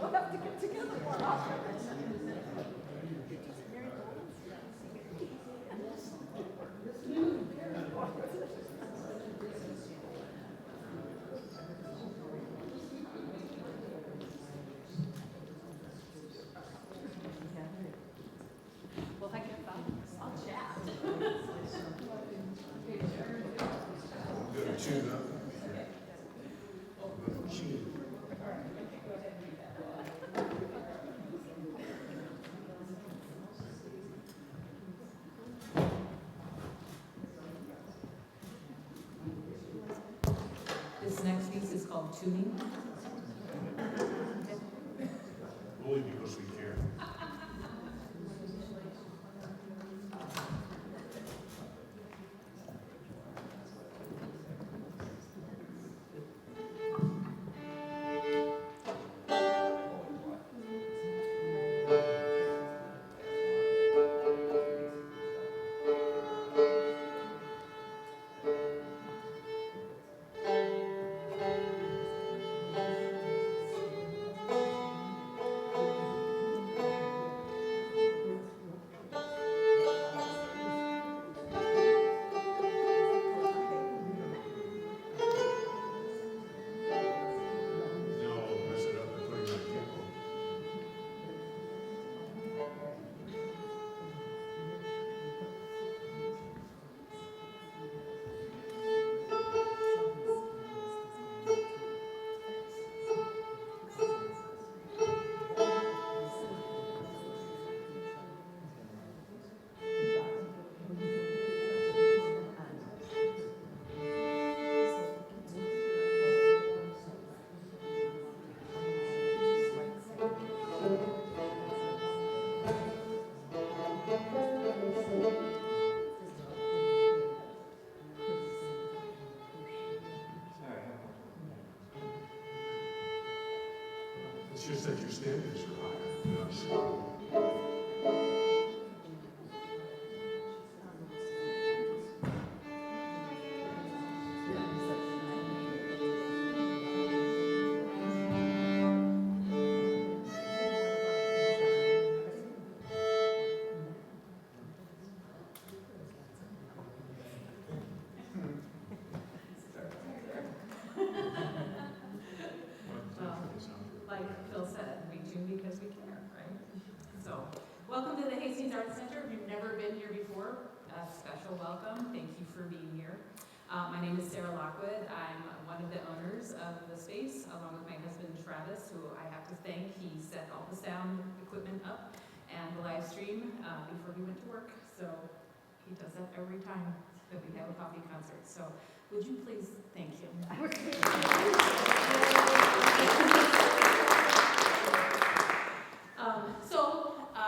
We'll have to get together more often. Well, I get fun. I'll chat. Good, chew up. Chew. This next piece is called Tuning. Only because we care. It's just that your standards are higher than us. Like Phil said, we tune because we care, right? So, welcome to the Hastings Arts Center. If you've never been here before, a special welcome. Thank you for being here. My name is Sarah Lockwood. I'm one of the owners of the space, along with my husband Travis, who I have to thank. He set all the sound equipment up and the live stream before we went to work. So, he does that every time that we have a coffee concert. So, would you please thank him?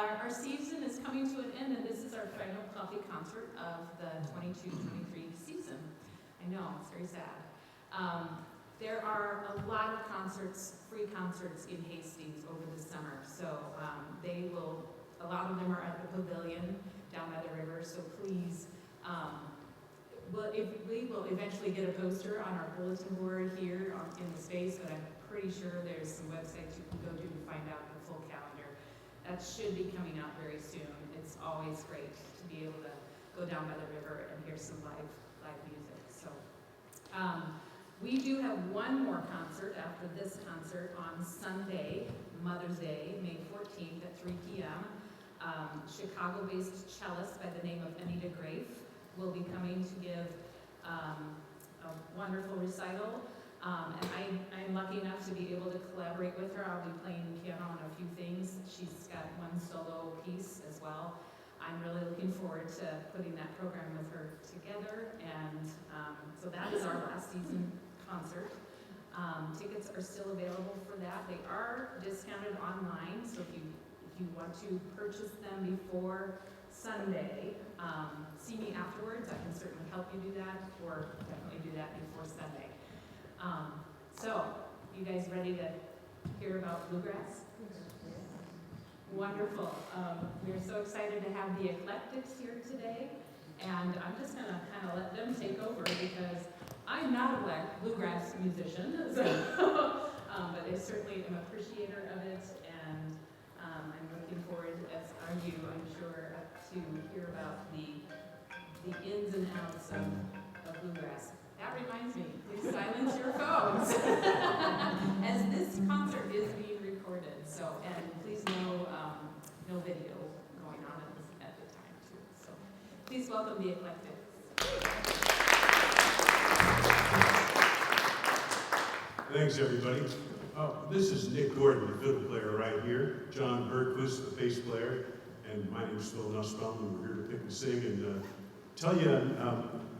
Our season is coming to an end, and this is our final coffee concert of the 22-23 season. I know, it's very sad. There are a lot of concerts, free concerts in Hastings over the summer. So a lot of them are at the pavilion down by the river, so please, we will eventually get a poster on our bulletin board here in the space, but I'm pretty sure there's some websites you can go to find out the full calendar. That should be coming out very soon. It's always great to be able to go down by the river and hear some live music. So we do have one more concert after this concert on Sunday, Mother's Day, May 14th at 3 p.m. Chicago-based cellist by the name of Anita Grafe will be coming to give a wonderful recital. And I'm lucky enough to be able to collaborate with her. I'll be playing piano on a few things. She's got one solo piece as well. I'm really looking forward to putting that program with her together. And so that is our last season concert. Tickets are still available for that. They are discounted online, so if you want to purchase them before Sunday, see me afterwards. I can certainly help you do that, or definitely do that before Sunday. So, you guys ready to hear about bluegrass? Wonderful. We're so excited to have the Eclectics here today, and I'm just going to kind of let them take over because I'm not a bluegrass musician, so, but I certainly am an appreciator of it, and I'm looking forward, as are you, I'm sure, to hear about the ins and outs of bluegrass. That reminds me, please silence your phones, as this concert is being recorded. So, and please no video going on at the time too. So, please welcome the Eclectics. Thanks, everybody. This is Nick Gordon, the fiddle player right here. John Bergquist, the bass player, and my name is Phil Nussbaum. We're here to pick and sing and tell you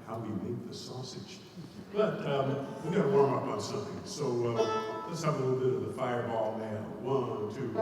how we make the sausage. But we got to warm up on something. So let's have a little bit of the Fireball Man. 1, 2.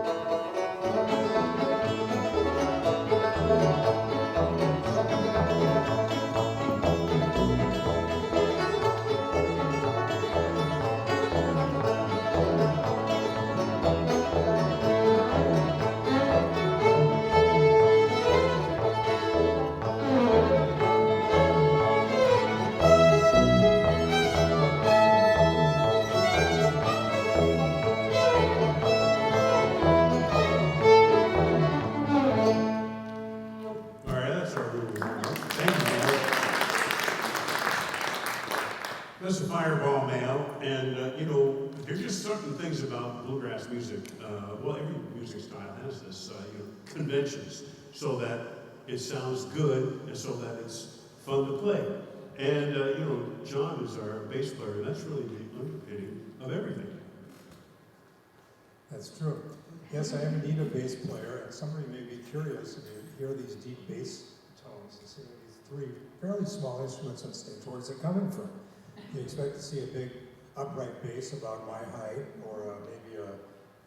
That's the Fireball Mail, and there's just certain things about bluegrass music. Well, every music style has this, conventions, so that it sounds good and so that it's fun to play. And John is our bass player, and that's really the underpinning of everything. That's true. Yes, I am indeed a bass player, and somebody may be curious if you hear these deep bass tones and see these three fairly small instruments on stage. Where's it coming from? You expect to see a big upright bass about my height, or maybe a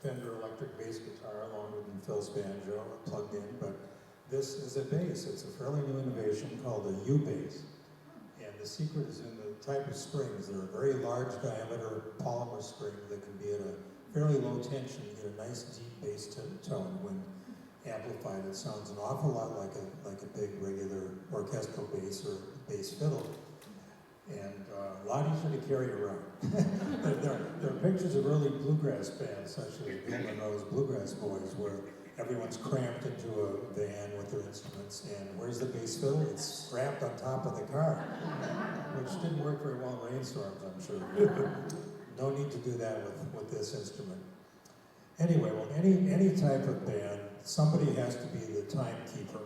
Fender electric bass guitar longer than Phil's banjo plugged in, but this is a bass. It's a fairly new innovation called a U-bass. And the secret is in the type of strings. They're a very large diameter polymer string that can be at a fairly low tension. You get a nice deep bass tone when amplified. It sounds an awful lot like a big regular orchestral bass or bass fiddle. And a lot easier to carry around. there are pictures of early bluegrass bands, such as Bill Monroe's Bluegrass Boys, where everyone's cramped into a van with their instruments, and where's the bass fiddle? It's strapped on top of the car, which didn't work very well in rainstorms, I'm sure. No need to do that with this instrument. Anyway, well, any type of band, somebody has to be the timekeeper.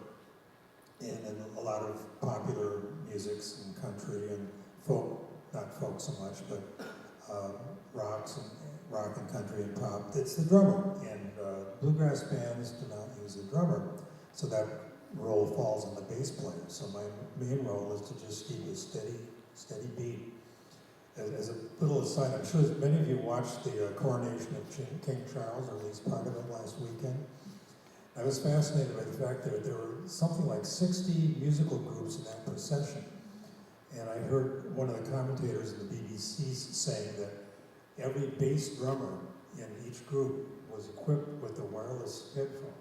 And in a lot of popular musics and country and folk, not folk so much, but rock and country and pop, it's the drummer. And bluegrass bands do not use a drummer, so that role falls on the bass player. So my main role is to just keep a steady beat. As a little aside, I'm sure many of you watched the coronation of King Charles, or at least part of it, last weekend. I was fascinated by the fact that there were something like 60 musical groups in that procession. And I heard one of the commentators in the BBC saying that every bass drummer in each group was equipped with a wireless headphone.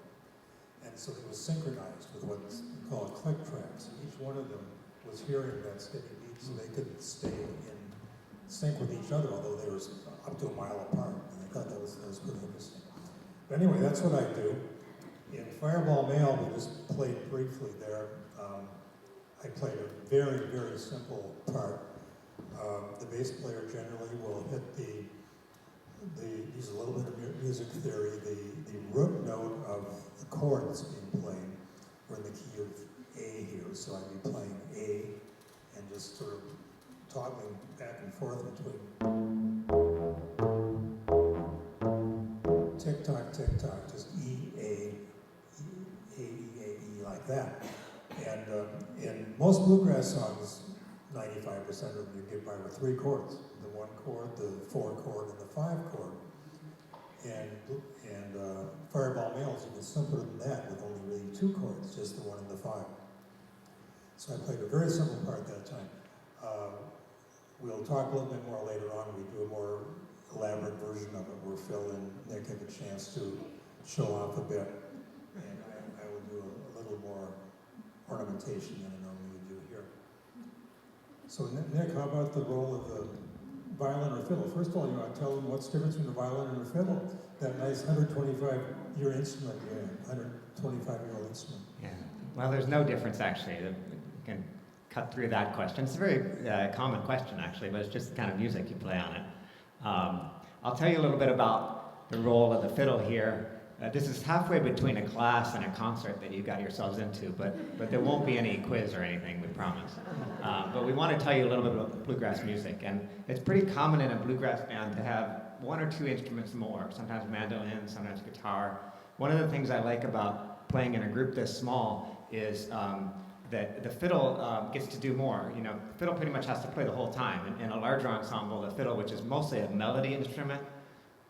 And so it was synchronized with what's called click tracks. And each one of them was hearing that steady beat so they could stay in sync with each other, although they were up to a mile apart. And I thought that was pretty interesting. But anyway, that's what I do. In Fireball Mail, we just played briefly there. I played a very, very simple part. The bass player generally will hit use a little bit of music theory, the root note of the chord that's being played. We're in the key of A here, so I'd be playing A and just sort of toggling back and forth between tick-tock, tick-tock, just E, A, E, like that. And in most bluegrass songs, 95% of them you get by with 3 chords. The 1 chord, the 4 chord, and the 5 chord. And Fireball Mail is even simpler than that, with only really 2 chords, just the 1 and the 5. So I played a very simple part that time. We'll talk a little bit more later on. We do a more elaborate version of it where Phil and Nick have a chance to show off a bit. And I will do a little more ornamentation than I normally do here. So Nick, how about the role of the violin or fiddle? First of all, you want to tell them what's the difference between the violin and the fiddle? That nice 125-year instrument, 125-year-old instrument. Yeah. Well, there's no difference actually. We can cut through that question. It's a very common question actually, but it's just the kind of music you play on it. I'll tell you a little bit about the role of the fiddle here. This is halfway between a class and a concert that you got yourselves into, but there won't be any quiz or anything, we promise. But we want to tell you a little bit about bluegrass music, and it's pretty common in a bluegrass band to have one or two instruments more, sometimes mandolin, sometimes guitar. One of the things I like about playing in a group this small is that the fiddle gets to do more. You know, the fiddle pretty much has to play the whole time. In a larger ensemble, the fiddle, which is mostly a melody instrument,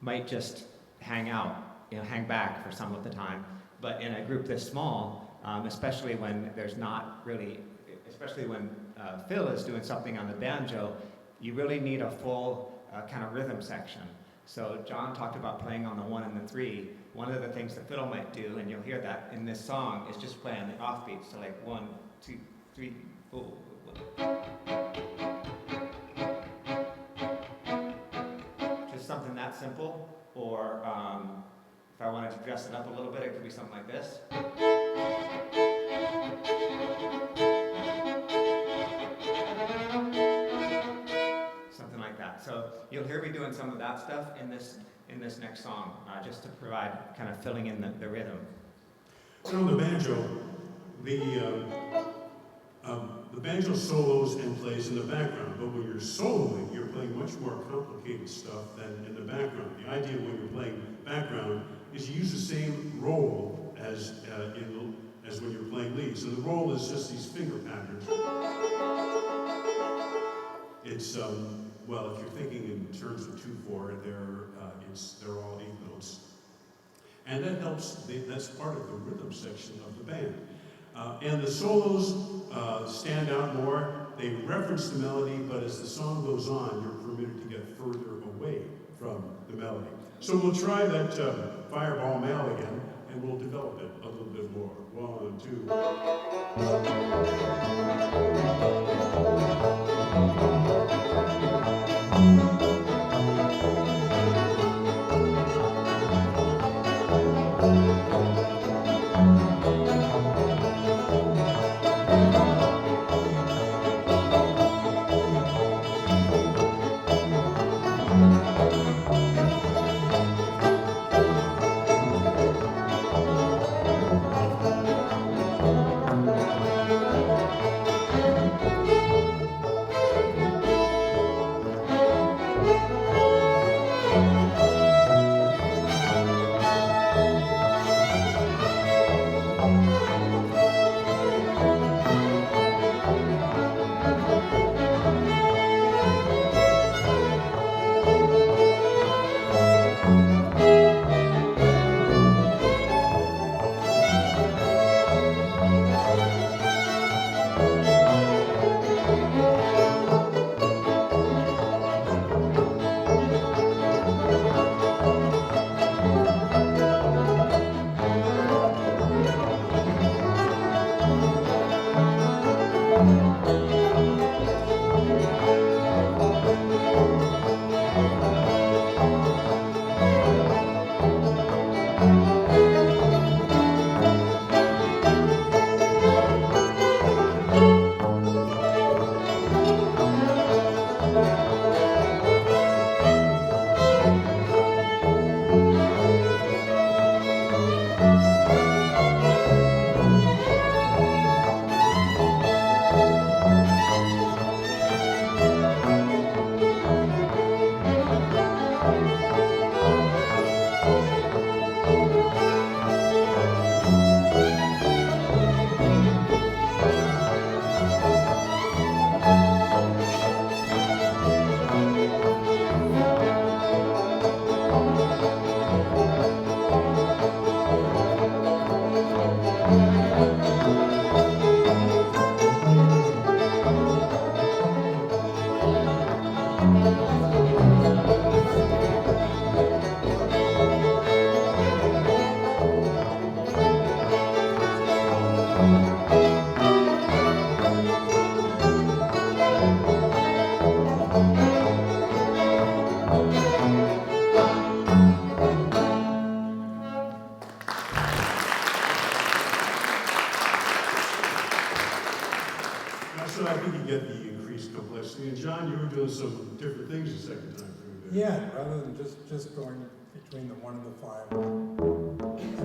might just hang out, hang back for some of the time. But in a group this small, especially when there's not really, especially when Phil is doing something on the banjo, you really need a full kind of rhythm section. So John talked about playing on the 1 and the 3. One of the things the fiddle might do, and you'll hear that in this song, is just play on the offbeats. So like 1, 2, 3, 4. Just something that simple. Or if I wanted to dress it up a little bit, it could be something like this. Something like that. So you'll hear me doing some of that stuff in this next song, just to provide kind of filling in the rhythm. So on the banjo, the banjo solos and plays in the background, but when you're soloing, you're playing much more complicated stuff than in the background. The idea when you're playing background is you use the same roll as when you're playing lead. So the roll is just these finger patterns. It's well, if you're thinking in terms of 2/4, they're all 8 notes, and that helps. That's part of the rhythm section of the band. And the solos stand out more. They reference the melody, but as the song goes on, you're permitted to get further away from the melody. So we'll try that Fireball Mail again, and we'll develop it a little bit more. 1, 2. some different things the second time through there. Yeah, rather than just going between the 1 and the 5, I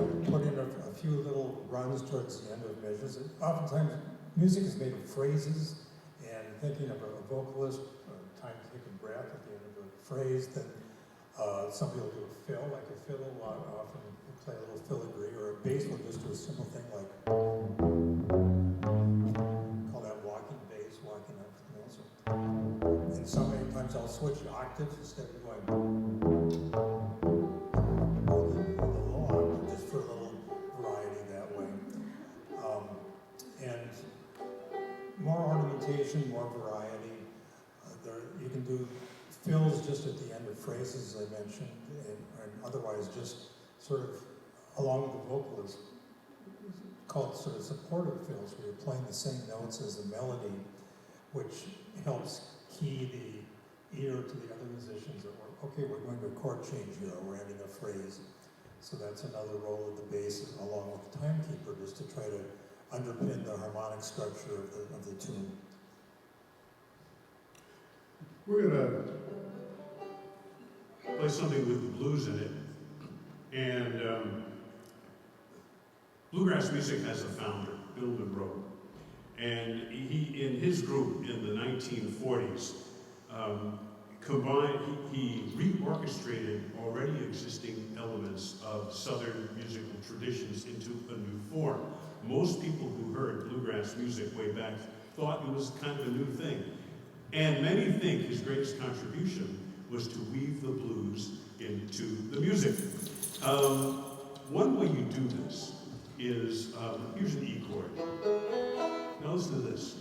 would put in a few little runs towards the end of measures. Oftentimes, music is made of phrases, and thinking of a vocalist, time to take a breath at the end of a phrase, then somebody will do a fill, like a fiddle, often will play a little filigree, or a bass will just do a simple thing like, call that walking bass, walking up the notes. And sometimes I'll switch octaves instead of going the low octave, just for a little variety that way. And more ornamentation, more variety. You can do fills just at the end of phrases, as I mentioned, and otherwise just sort of along with the vocalist, called sort of supportive fills, where you're playing the same notes as the melody, which helps key the ear to the other musicians that we're going to a chord change here, or we're adding a phrase. So that's another role of the bass, along with the timekeeper, just to try to underpin the harmonic structure of the tune. We're gonna play something with the blues in it, and bluegrass music has a founder, Bill Monroe, and he, in his group in the 1940s, he reorchestrated already existing elements of Southern musical traditions into a new form. Most people who heard bluegrass music way back thought it was kind of a new thing. And many think his greatest contribution was to weave the blues into the music. One way you do this is, here's an E chord. Now listen to this.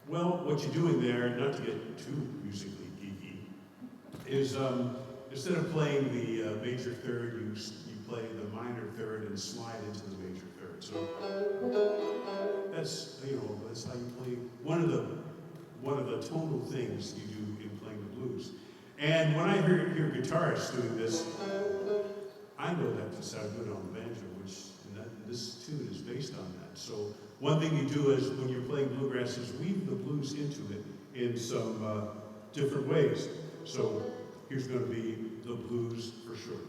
Well, what you're doing there, not to get too musically geeky, is instead of playing the major third, you play the minor third and slide into the major third. So that's how you play one of the tonal things you do in playing the blues. And when I hear guitarists doing this, I know that to sound good on the banjo, this tune is based on that. So one thing you do is when you're playing bluegrass is weave the blues into it in some different ways. So here's going to be the blues for sure.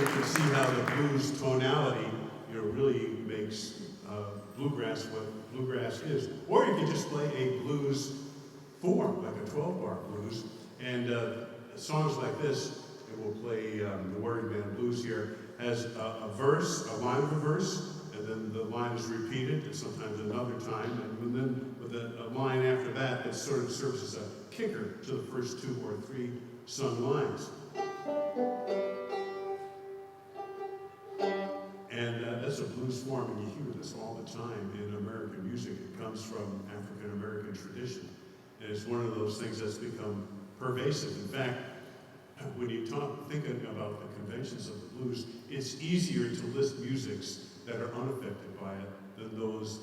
you can see how the blues tonality, really makes bluegrass what bluegrass is. Or you can just play a blues form, like a 12-bar blues. And songs like this, and we'll play the Worried Man Blues here, has a verse, a line of a verse, and then the line is repeated, and sometimes another time, and then with a line after that that sort of serves as a kicker to the first 2 or 3 sung lines. And that's a blues form, and you hear this all the time in American music. It comes from African American tradition, and it's one of those things that's become pervasive. In fact, when you thinking about the conventions of the blues, it's easier to list musics that are unaffected by it than those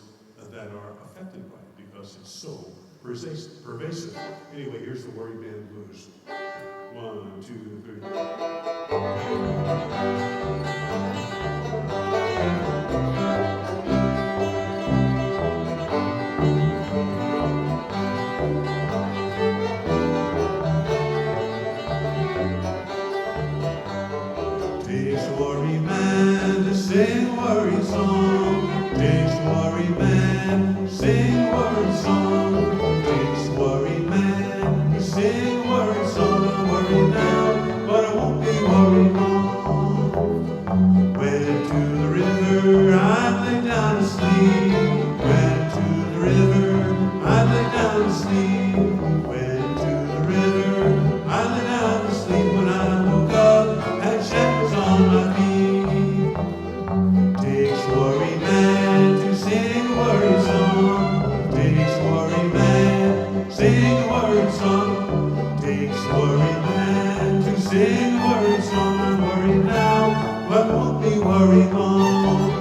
that are affected by it, because it's so pervasive. Anyway, here's the Worried Man Blues. 1, 2, 3. Takes a worried man to sing a worried song. Takes a worried man to sing a worried song. Takes a worried man to sing a worried song. I'm worried now, but I won't be worried long. Went to the river, I lay down to sleep. Went to the river, I lay down to sleep. Went to the river, I lay down to sleep. When I woke up, had shackles on my feet. Takes a worried man to sing a worried song. Takes a worried man, sing a worried song. Takes a worried man to sing a worried song. I'm worried now, but won't be worried long.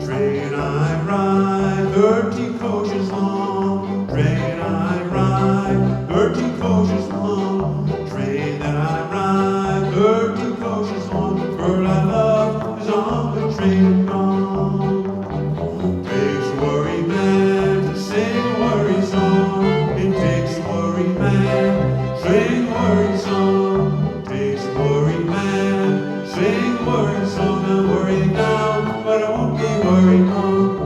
Train I ride, 13 coaches long. Train I ride, 13 coaches long. Train that I ride, 13 coaches long. The girl I love is on the train and gone. Takes a worried man to sing a worried song. It takes a worried man, sing a worried song. Takes a worried man, sing a worried song. I'm worried now, but I won't be worried long.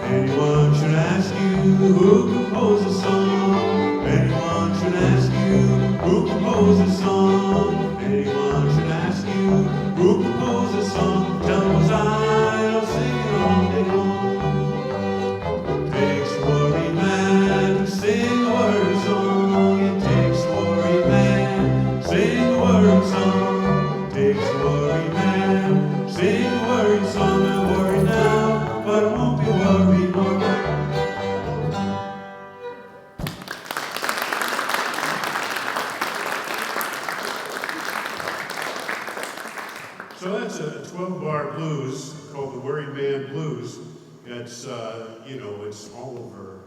Anyone should ask you who composed the song. Anyone should ask you who composed the song. Anyone should ask you who composed the song. Tell them was I'll sing it all day long. Takes a worried man to sing a worried song. It takes a worried man sing a worried song. Takes a worried man sing a worried song. I'm worried now, but I won't be worried no more. So that's a 12-bar blues called the Worried Man Blues. It's, it's all over,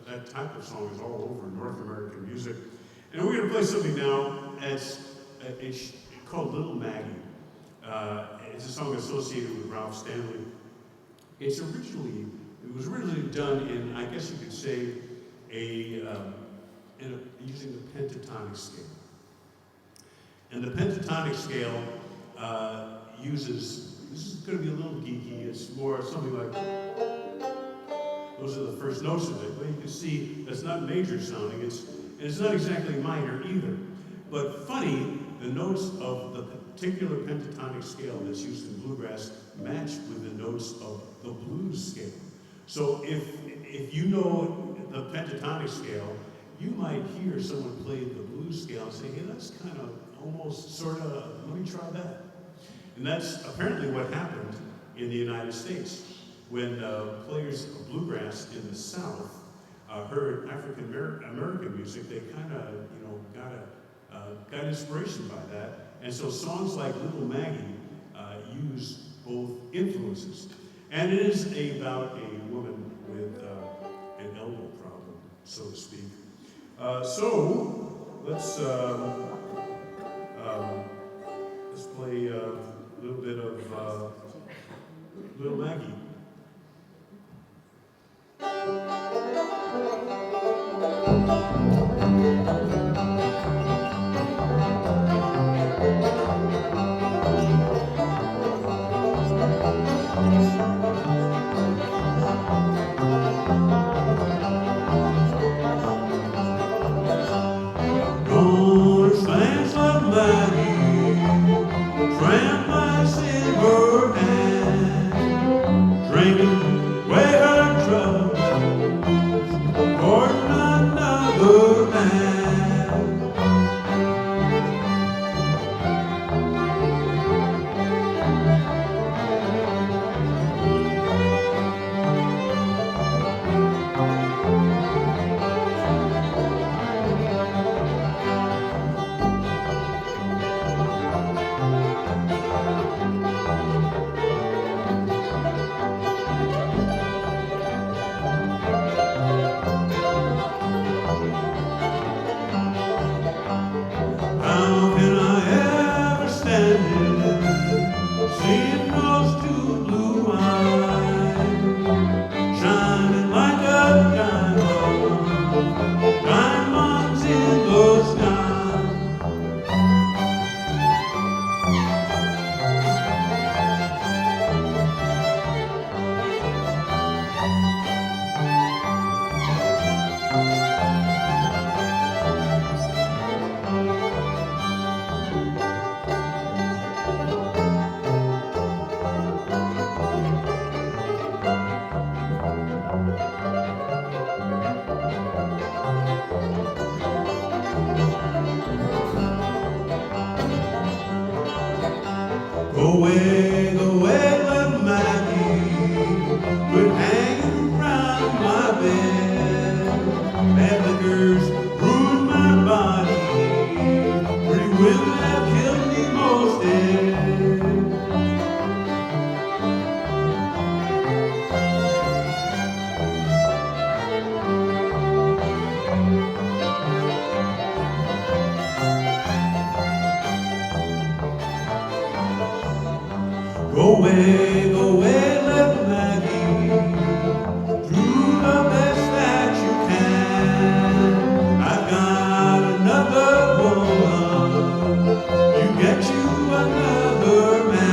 that type of song is all over North American music. And we're going to play something now it's called Little Maggie. It's a song associated with Ralph Stanley. It was originally done in, I guess you could say, using the pentatonic scale. And the pentatonic scale uses, this is going to be a little geeky, it's more something like, those are the first notes of it, but you can see that's not major sounding, it's not exactly minor either. But funny, the notes of the particular pentatonic scale that's used in bluegrass match with the notes of the blues scale. So if you know the pentatonic scale, you might hear someone play the blues scale and say, hey, that's kind of almost sort of, let me try that. And that's apparently what happened in the United States when players of bluegrass in the South heard African American music. They kind of, you know, got inspiration by that. And so songs like Little Maggie use both influences. And it is about a woman with an elbow problem, so to speak. So let's play a little bit of Little Maggie. Go away, little Maggie, quit hanging around my bed. Bad liquors ruined my body, pretty women have killed me most dead. Go away, little Maggie, do the best that you can. I've got another woman, you get you another man.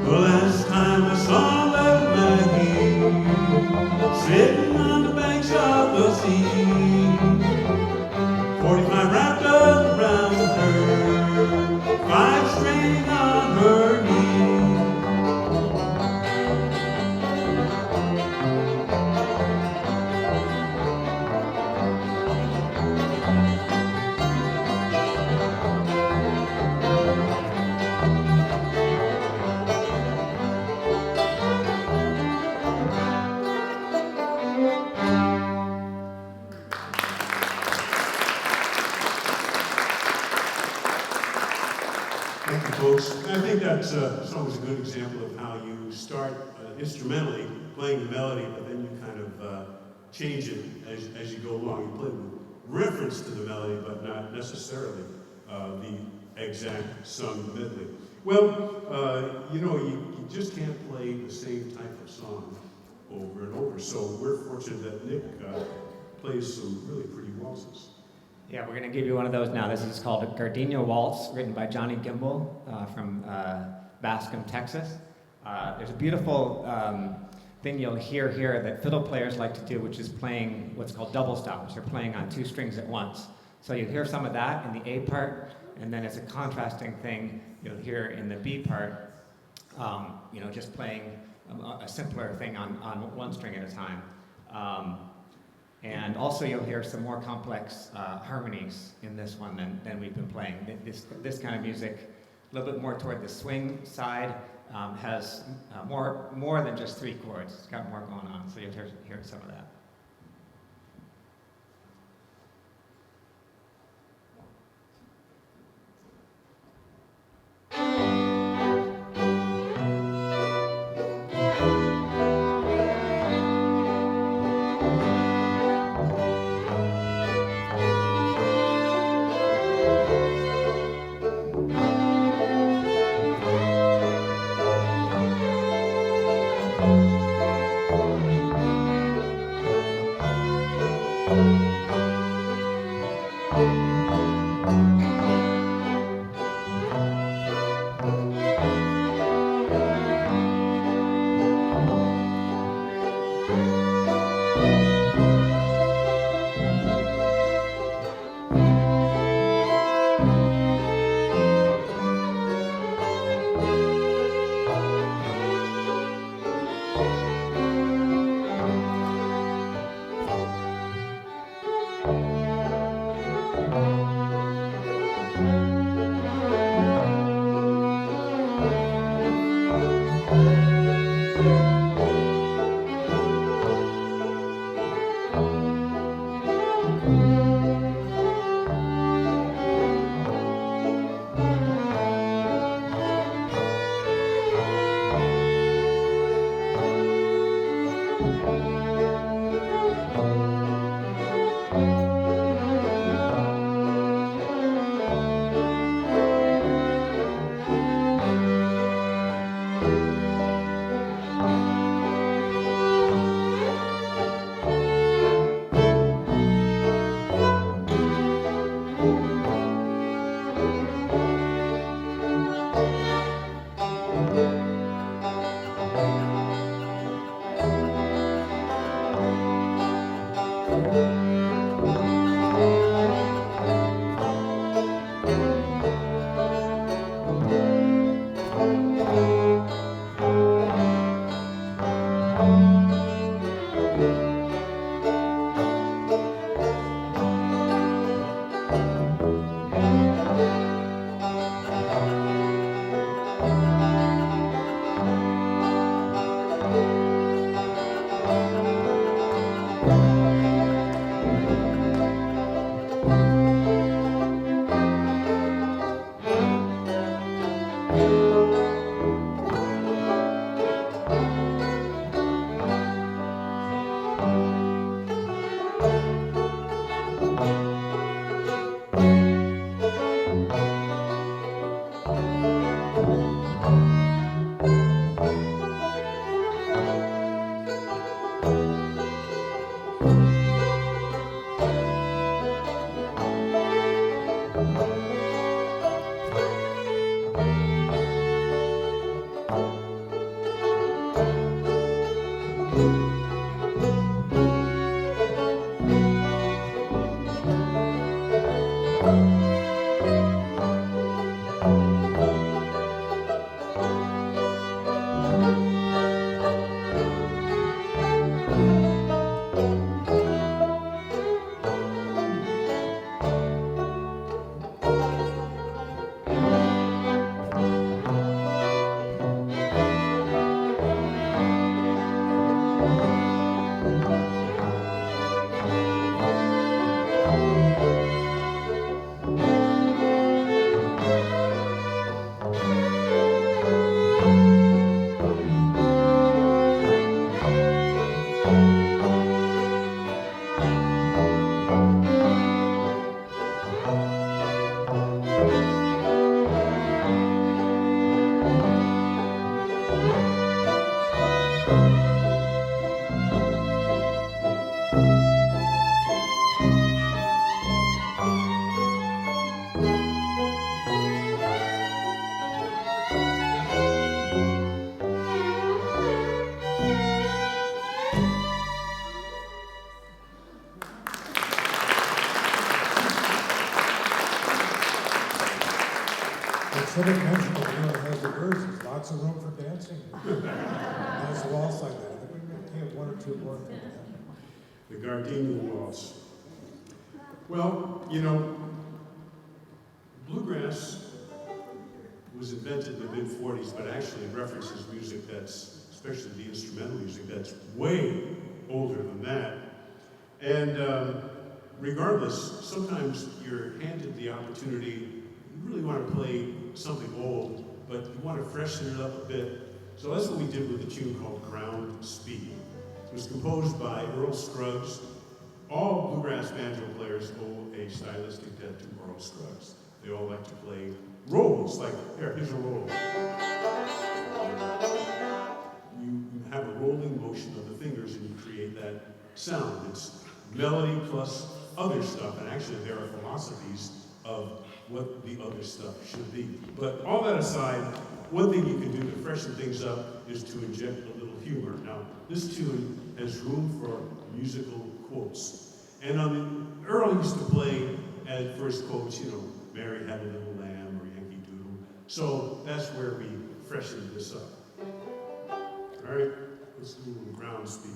The last time I saw little Maggie sitting on the banks of the sea, 45 wrapped up around her, 5 string on her knee. Thank you, folks. I think that's always a good example of how you start instrumentally playing the melody, but then you kind of change it as you go along. You play with reference to the melody, but not necessarily the exact sung medley. Well, you know, you just can't play the same type of song over and over. So we're fortunate that Nick plays some really pretty waltzes. Yeah, we're going to give you one of those now. This is called a Gardenia Waltz, written by Johnny Gimbel from Bascom, Texas. There's a beautiful thing you'll hear here that fiddle players like to do, which is playing what's called double stops. They're playing on 2 strings at once. So you'll hear some of that in the A part, and then as a contrasting thing, you'll hear in the B part, just playing a simpler thing on 1 string at a time. And also you'll hear some more complex harmonies in this one than we've been playing. This kind of music, a little bit more toward the swing side, has more than just 3 chords. It's got more going on, so you'll hear some of that. Civic mentioned that has the verse, there's lots of room for dancing. Nice waltz like that. I think we have one or two more. The Gardenia Waltz. Well, you know, bluegrass was invented in the mid-40s, but actually references music that's, especially the instrumental music, that's way older than that. And regardless, sometimes you're handed the opportunity, you really want to play something old, but you want to freshen it up a bit. So that's what we did with a tune called Ground Speed. It was composed by Earl Scruggs. All bluegrass banjo players owe a stylistic debt to Earl Scruggs. They all like to play rolls, like, here's a roll. You have a rolling motion of the fingers and you create that sound. It's melody plus other stuff, and actually there are philosophies of what the other stuff should be. But all that aside, one thing you can do to freshen things up is to inject a little humor. Now, this tune has room for musical quotes. And Earl used to play at first quotes, you know, Mary had a little lamb or Yankee Doodle. So that's where we freshen this up. All right, let's do a little ground speed.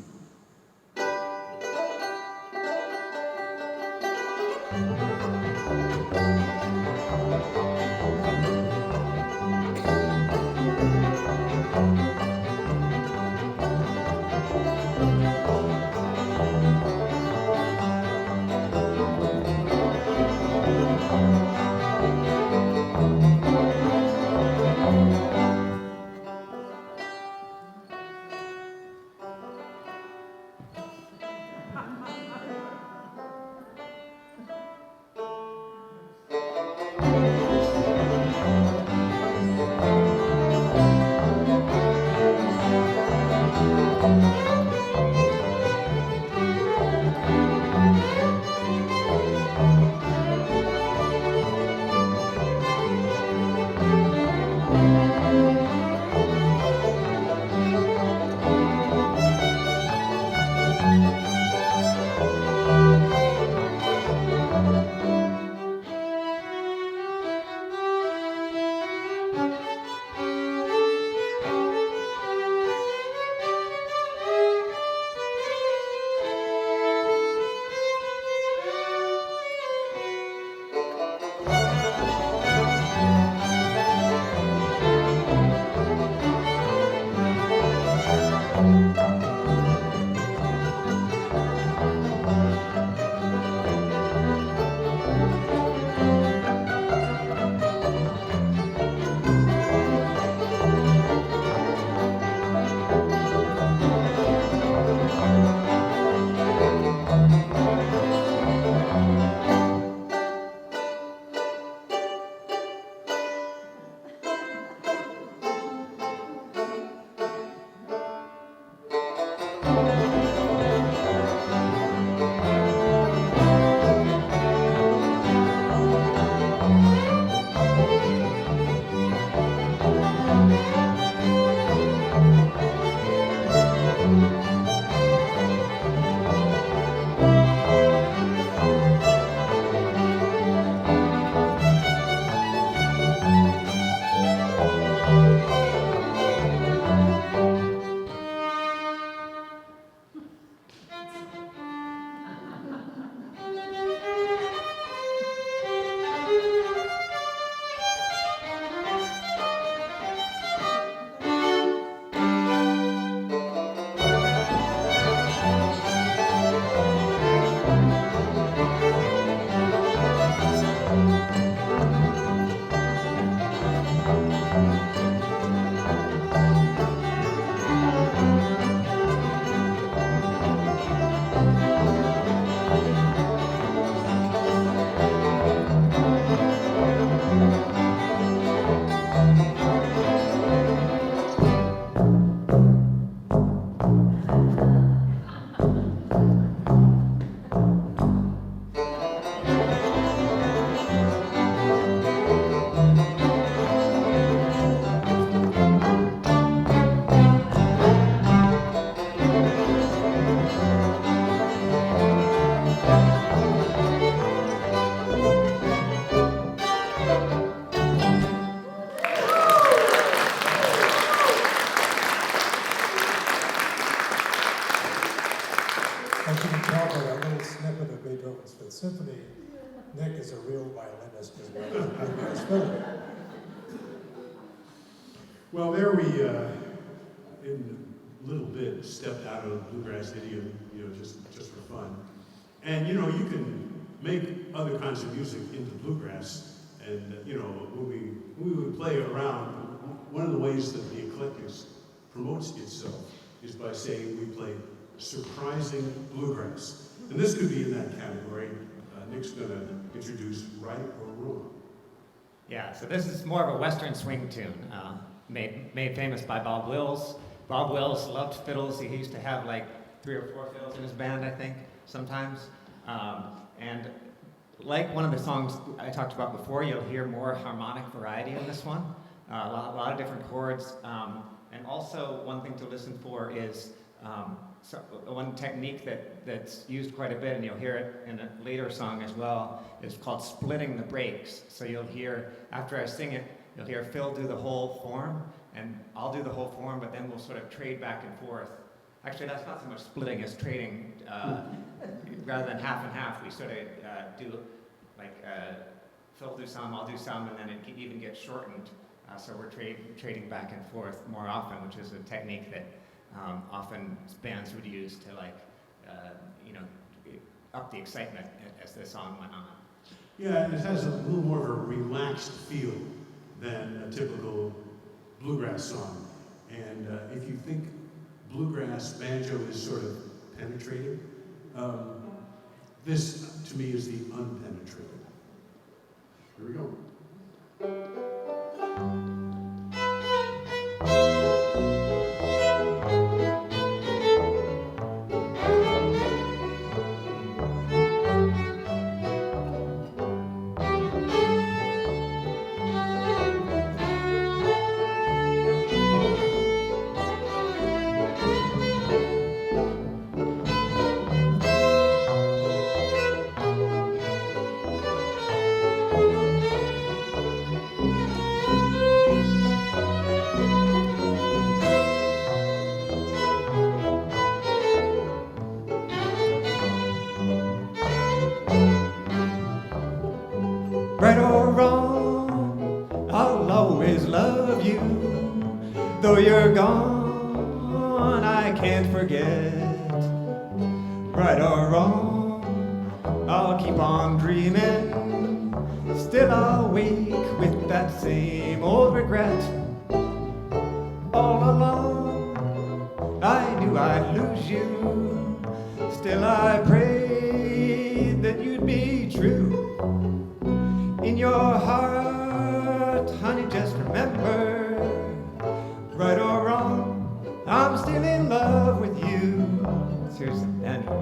symphony, Nick is a real violinist as well as a bluegrass fiddler. Well, there we, in a little bit, stepped out of the bluegrass idiom, just for fun. And, you can make other kinds of music into bluegrass. And, when we would play around, one of the ways that the Eclectics promotes itself is by saying we play surprising bluegrass. And this could be in that category. Nick's going to introduce Right or Wrong. Yeah, so this is more of a Western swing tune, made famous by Bob Wills. Bob Wills loved fiddles. He used to have like 3 or 4 fiddles in his band, I think, sometimes. And like one of the songs I talked about before, you'll hear more harmonic variety in this one. A lot of different chords. And also one thing to listen for is one technique that's used quite a bit, and you'll hear it in a later song as well, is called splitting the breaks. So you'll hear, after I sing it, you'll hear Phil do the whole form, and I'll do the whole form, but then we'll sort of trade back and forth. Actually, that's not so much splitting as trading. Rather than half and half, we sort of do like Phil do some, I'll do some, and then it even gets shortened. So we're trading back and forth more often, which is a technique that often bands would use to up the excitement as the song went on. Yeah, it has a little more of a relaxed feel than a typical bluegrass song. And if you think bluegrass banjo is sort of penetrating, this to me is the unpenetrated. Here we go. Right or wrong, I'll always love you. Though you're gone, I can't forget. Right or wrong, I'll keep on dreaming. Still I'll wake with that same old regret. All along, I knew I'd lose you. Still I prayed that you'd be true. In your heart, honey, just remember, right or wrong, I'm still in love with you. Seriously, anyway.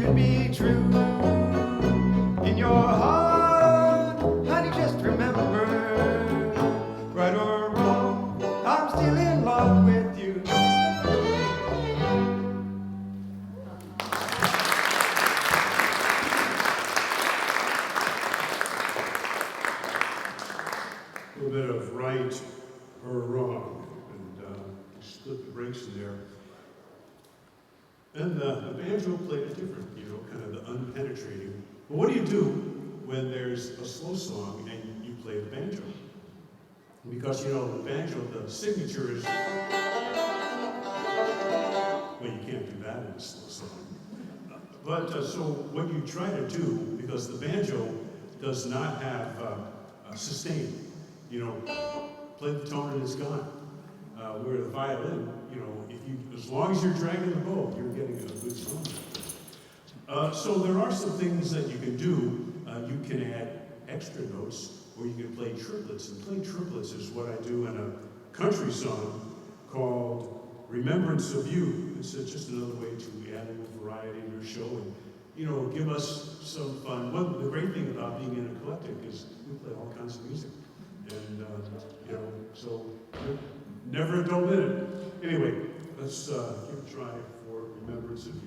to be true. In your heart, honey, just remember, right or wrong, I'm still in love with you. A little bit of right or wrong, and split the brakes in there. And the banjo played it different, kind of the unpenetrating. But what do you do when there's a slow song and you play the banjo? Because, the banjo, the signature is, well, you can't do that in a slow song. But so what you try to do, because the banjo does not have sustain, play the tone and it's gone. Where the violin, as long as you're dragging the bow, you're getting a good song. So there are some things that you can do. You can add extra notes, or you can play triplets. And playing triplets is what I do in a country song called Remembrance of You. It's just another way to add a little variety in your show and, give us some fun. The great thing about being an eclectic is we play all kinds of music. And, so never a dull minute. Anyway, let's give a try for Remembrance of You.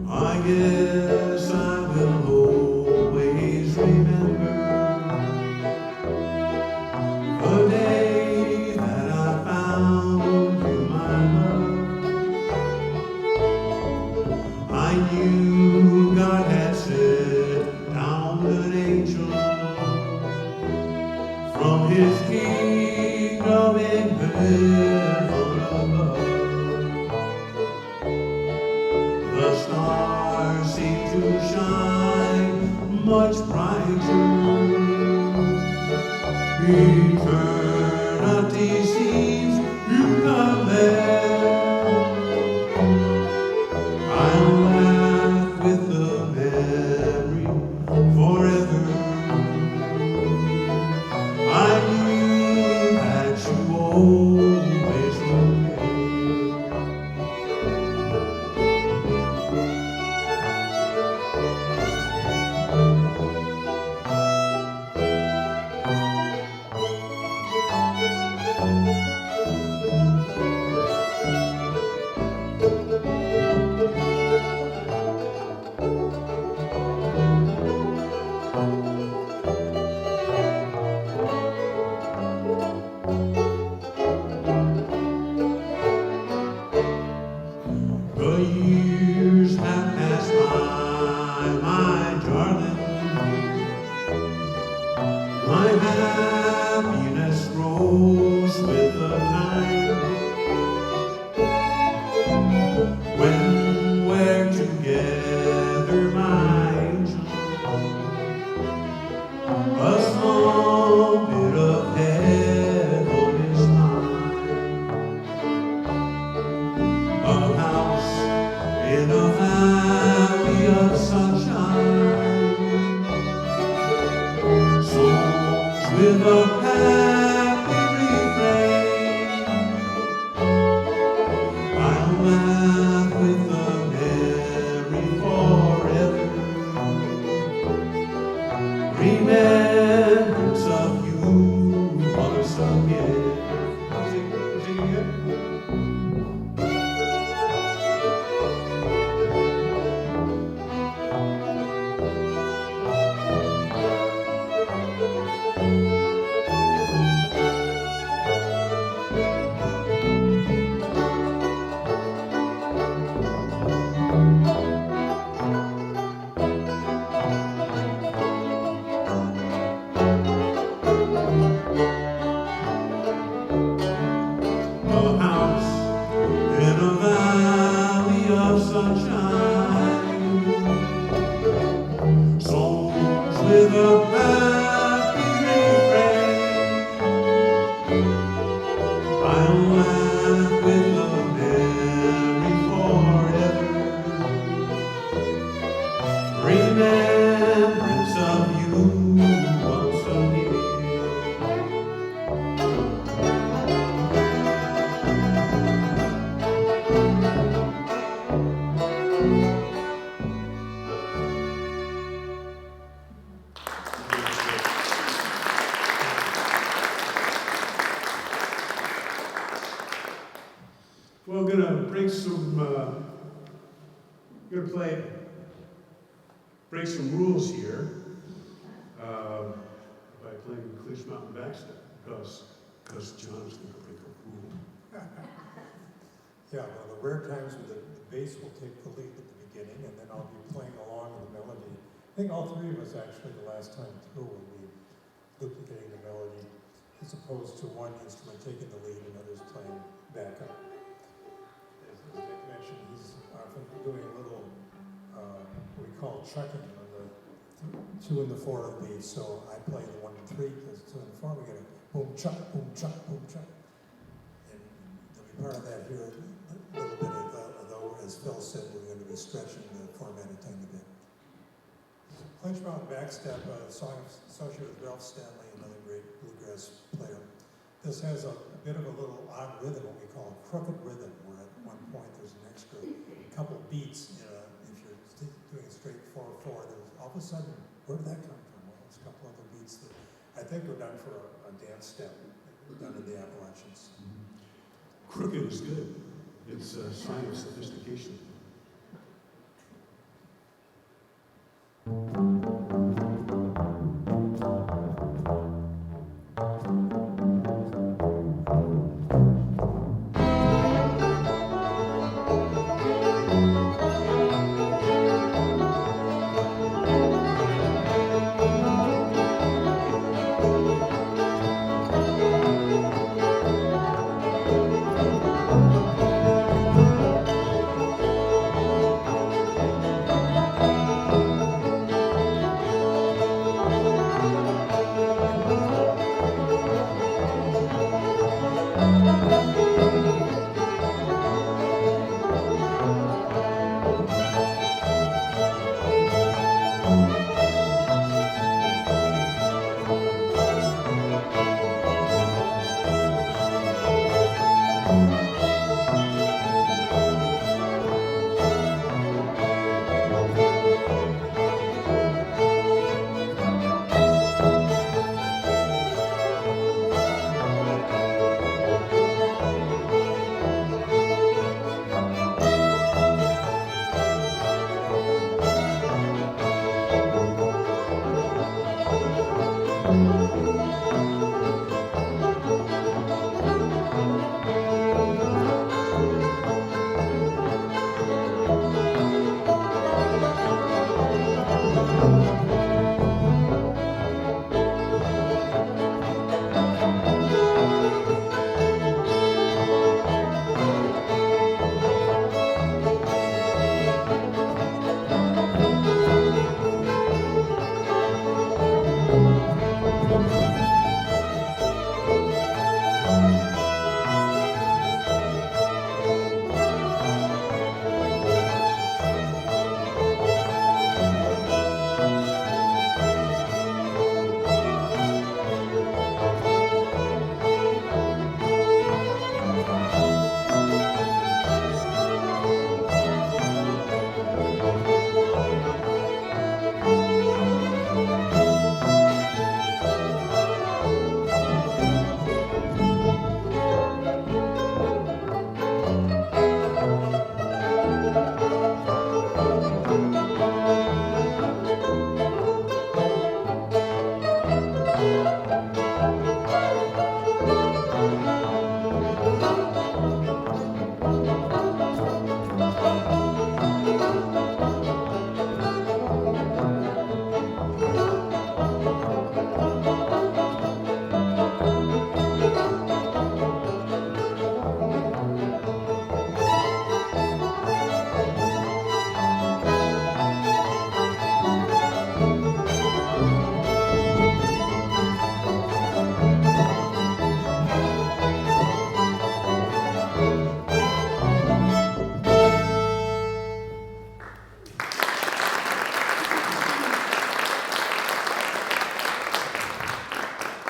I guess I will always remember the day that I found you, my love. I knew God had sent down an angel from his kingdom in heaven above. The stars seem to shine much brighter. Eternity seems to come there. I'll laugh with the memory forever. I knew that you always would care. The years have passed by, my darling. My happiness grows with the time. When we're together, my angel, a small bit of heaven is mine. A house in a valley of sunshine, songs with a happy refrain. I'll laugh with the merry forever. Remembrance of you once again. Sing again. A house in a valley of sunshine, songs with a happy refrain. I'll laugh with the merry forever. Remembrance of you once again. to break some rules here by playing Clinch Mountain Backstep because John's going to break a rule. Yeah, well, the rare times when the bass will take the lead at the beginning, and then I'll be playing along with the melody. I think all three of us actually the last time through when we duplicating the melody, as opposed to one instrument taking the lead and others playing backup. As Nick mentioned, he's often doing a little, what we call chucking on the 2 and the 4 of the beat. So I play the 1 and 3 because 2 and 4 we get a boom chuck, boom chuck, boom chuck. And there'll be part of that here, a little bit of though, as Phil said, we're going to be stretching the format a tiny bit. Clinch Mountain Backstep, a song associated with Ralph Stanley, another great bluegrass player. This has a bit of a little odd rhythm, what we call a crooked rhythm, where at one point there's an extra couple beats. If you're doing a straight 4/4, there's all of a sudden, where did that come from? Well, it's a couple other beats that I think were done for a dance step, done in the Appalachians. Crooked is good. It's a sign of sophistication.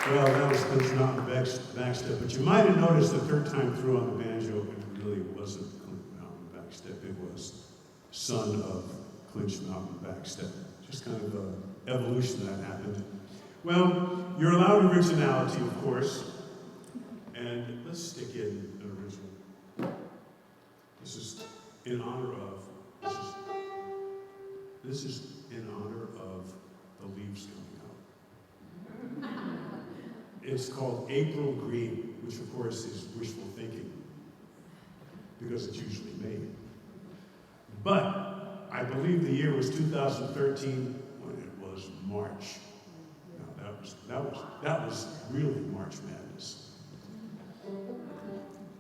Well, that was Clinch Mountain Backstep, but you might have noticed the third time through on the banjo, it really wasn't Clinch Mountain Backstep, it was Son of Clinch Mountain Backstep. Just kind of an evolution that happened. Well, you're allowed originality, of course, and let's stick in an original. This is in honor of, this is This is in honor of the leaves coming out. It's called April Green, which of course is wishful thinking, because it's usually May. But I believe the year was 2013 when it was March. Now that was really March Madness.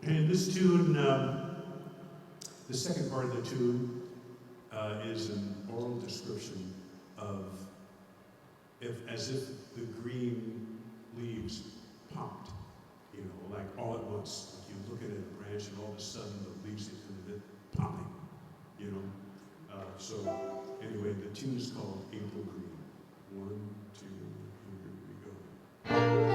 And this tune, the second part of the tune is an oral description of as if the green leaves popped, you know, like all at once. Like you're looking at a branch and all of a sudden the leaves are popping, you know. So anyway, the tune is called April Green. 1, 2, here we go.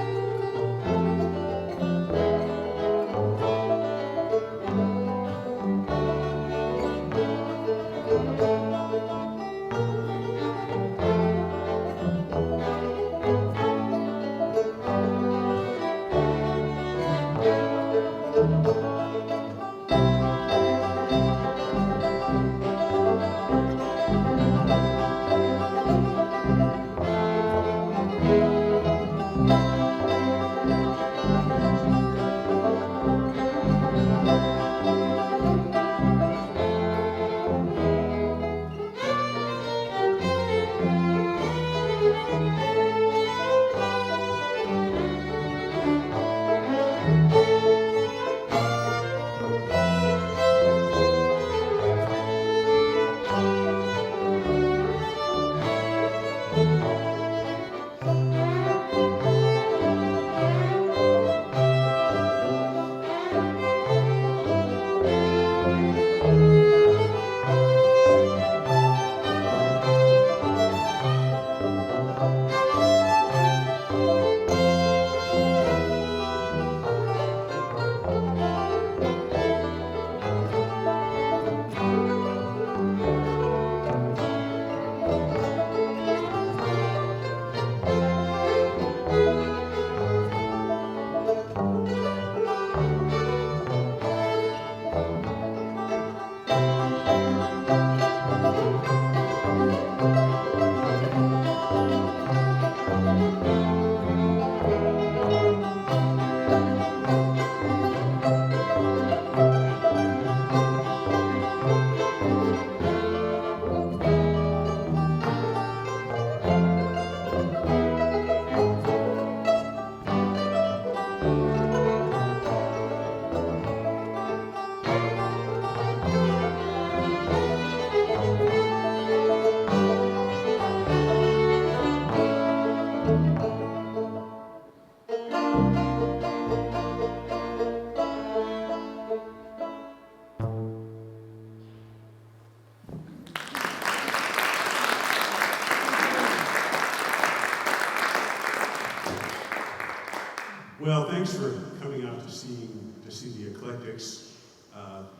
Well, thanks for coming out to see the Eclectics.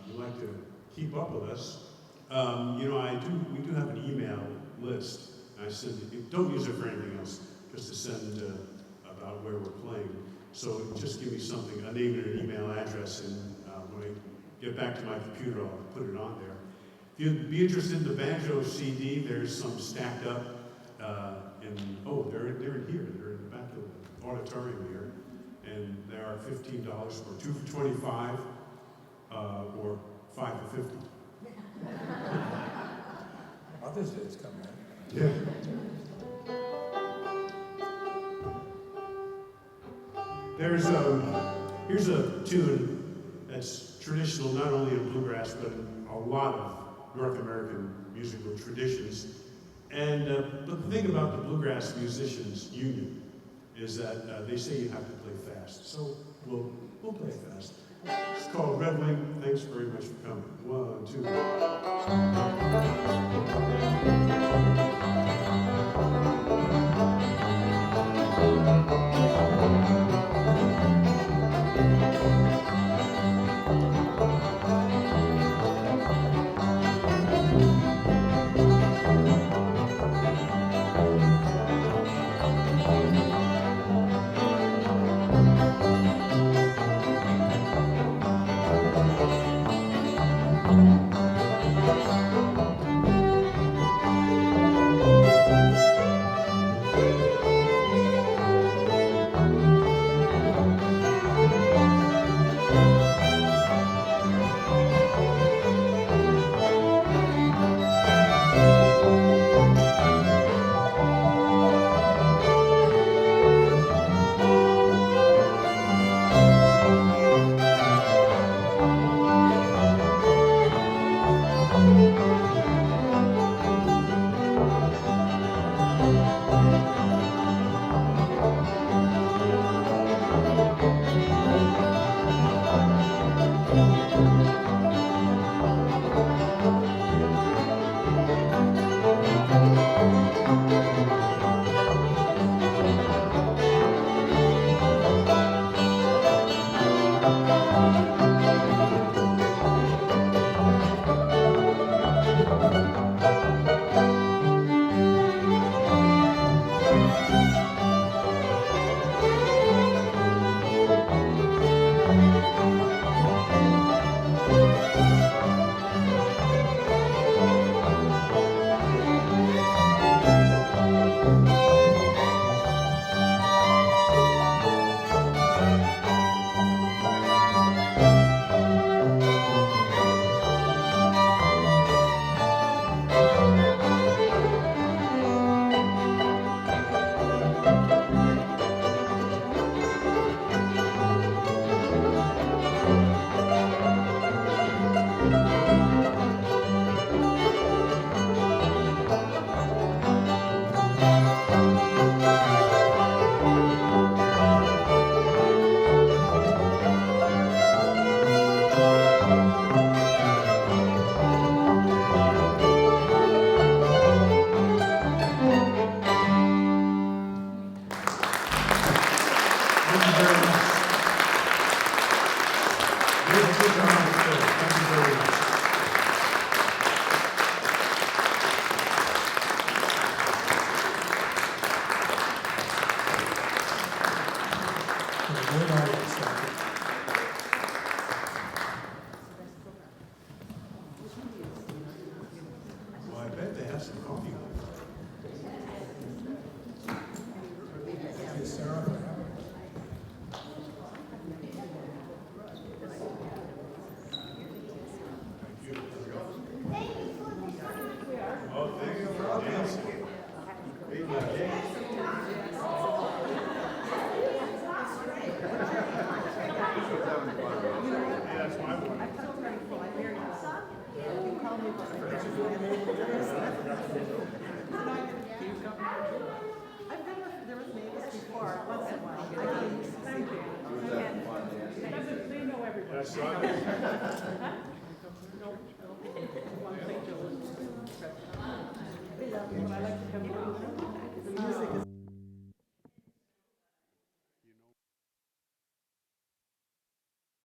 You'd like to keep up with us. You know, we do have an email list. I send it, don't use it for anything else, just to send about where we're playing. So just give me something, a name and an email address, and when I get back to my computer, I'll put it on there. If you'd be interested in the banjo CD, there's some stacked up they're in here. They're in the back of the auditorium here. And they are $15 or 2 for $25 or 5 for $50. Mother's Day's coming up. Yeah. Here's a tune that's traditional not only in bluegrass but in a lot of North American musical traditions. And but the thing about the Bluegrass Musicians Union is that they say you have to play fast. So we'll play fast. It's called Red Wing. Thanks very much for coming. 1, 2. Thank you very much. Good job, Phil. Thank you very much. And a great audience, thank you. Well, I bet they have some coffee. Thank you, Sarah, for having me. Oh, thank you for dancing. Very good. Yeah, that's my one. There was neighbors before, once in a while. I can use the same thing. Yeah, I saw that.